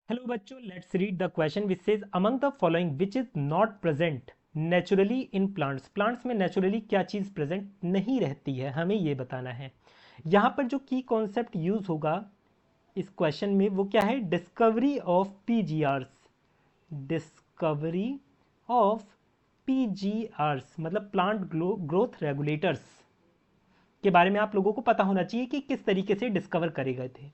Hello बच्चों, let's read the question which says among the following which is not present naturally in plants. Plants में naturally क्या चीज़ present नहीं रहती है, हमें ये बताना है। यहाँ पर जो की कॉन्सेप्ट यूज होगा इस क्वेश्चन में वो क्या है, डिस्कवरी ऑफ पीजीआरस। डिस्कवरी ऑफ पीजीआरस मतलब प्लांट ग्रोथ रेगुलेटर्स के बारे में आप लोगों को पता होना चाहिए कि किस तरीके से डिस्कवर करे गए थे।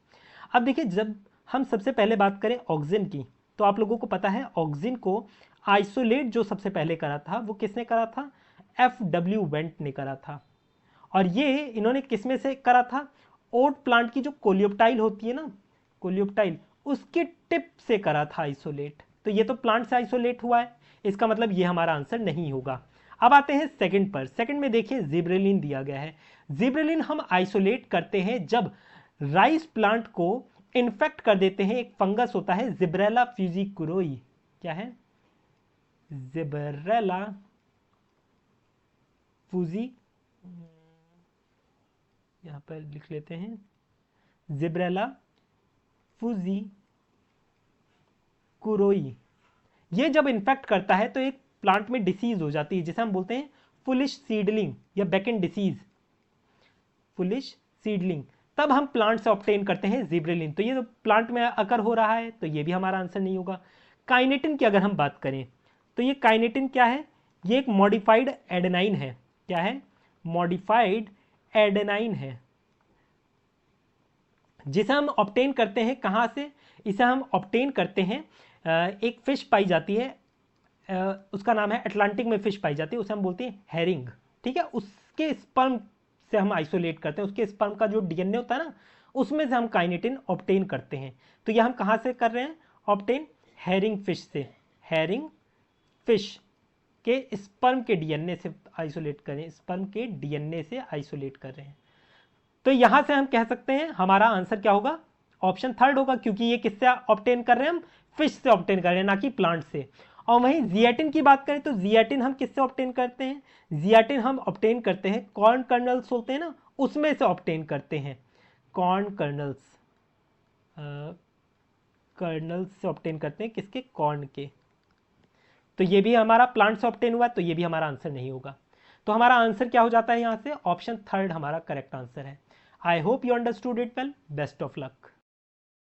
अब देखिए, जब हम सबसे पहले बात करें ऑक्सिन की, तो आप लोगों को पता है ऑक्सिन को आइसोलेट जो सबसे पहले करा था वो किसने करा था, FW वेंट ने करा था। और ये इन्होंने किस में से करा था, ओट प्लांट की जो कोलियोप्टाइल होती है ना, कोलियोप्टाइल, उसके टिप से करा था आइसोलेट। तो ये तो प्लांट से आइसोलेट हुआ है, इसका मतलब ये हमारा आंसर नहीं होगा। अब आते हैं सेकंड पर। सेकंड में देखिए जिब्रेलिन दिया गया है। जिब्रेलिन हम आइसोलेट करते हैं जब राइस प्लांट को इन्फेक्ट कर देते हैं, एक फंगस होता है जिब्रेला फ्यूजिकुरोई। क्या है, जिब्रेला फूजी, यहां पर लिख लेते हैं जिब्रेला फूजी कुरोई। ये जब इन्फेक्ट करता है तो एक प्लांट में डिसीज हो जाती है जिसे हम बोलते हैं फुलिश सीडलिंग या बेकन डिसीज, फुलिश सीडलिंग। तब हम प्लांट से ऑब्टेन करते हैं जिब्रेलिन। तो ये जो प्लांट में अकर हो रहा है तो ये भी हमारा आंसर नहीं होगा। काइनेटिन की अगर हम बात करें तो ये काइनेटिन क्या है, ये एक मॉडिफाइड एडेनाइन है। क्या है, मॉडिफाइड एडेनाइन है जिसे हम ऑब्टेन करते हैं कहाँ से, इसे हम ऑब्टेन करते हैं एक फिश पाई जाती है, उसका नाम है अटलांटिक में फिश पाई जाती है, उसे हम बोलते हैं हेरिंग। ठीक है, उसके स्पर्म से हम आइसोलेट करते हैं, उसके स्पर्म का जो डीएनए होता है ना उसमें से हम काइनेटिन ऑब्टेन करते हैं। तो ये हम कहाँ से कर रहे हैं ऑब्टेन, हेरिंग फिश से। हेरिंग फिश के स्पर्म के डीएनए से आइसोलेट करें, स्पर्म के डीएनए से आइसोलेट कर रहे हैं। तो यहां से हम कह सकते हैं हमारा आंसर क्या होगा, ऑप्शन थर्ड होगा, क्योंकि ये किससे ऑब्टेन कर रहे हैं, हम फिश से ऑब्टेन कर रहे हैं, ना कि प्लांट से। और वहीं जियाटिन की बात करें तो जियाटिन हम किससे ऑब्टेन करते हैं, जियाटिन हम ऑब्टेन करते हैं कॉर्न कर्नल्स होते हैं ना, उसमें से ऑब्टेन करते हैं। कॉर्न कर्नल्स, कर्नल्स से ऑब्टेन करते हैं, किसके, कॉर्न के। तो ये भी हमारा प्लांट से ऑब्टेन हुआ, तो ये भी हमारा आंसर नहीं होगा। तो हमारा आंसर क्या हो जाता है यहाँ से, ऑप्शन थर्ड हमारा करेक्ट आंसर है। I hope you understood it well, best of luck.